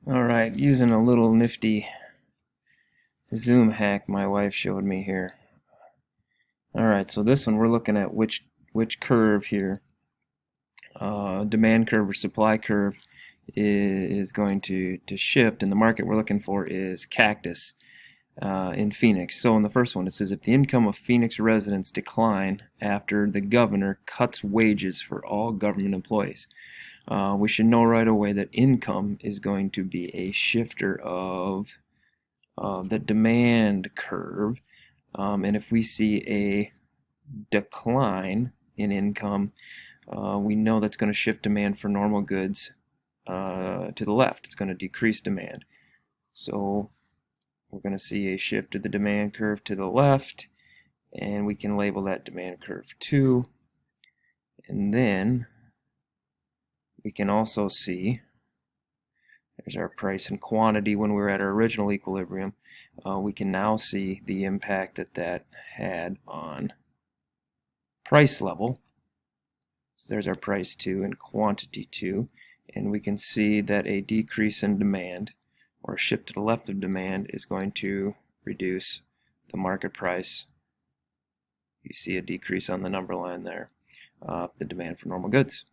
Alright, using a little nifty zoom hack my wife showed me here. Alright, so this one we're looking at which curve here, demand curve or supply curve, is going to shift, and the market we're looking for is Cactus in Phoenix. So in the first one it says if the income of Phoenix residents decline after the governor cuts wages for all government employees. We should know right away that income is going to be a shifter of the demand curve, and if we see a decline in income, we know that's going to shift demand for normal goods to the left. It's going to decrease demand. So we're going to see a shift of the demand curve to the left, and we can label that demand curve 2. And then we can also see, there's our price and quantity when we were at our original equilibrium. We can now see the impact that had on price level. So there's our price 2 and quantity 2, and we can see that a decrease in demand, or a shift to the left of demand, is going to reduce the market price. You see a decrease on the number line there of the demand for normal goods.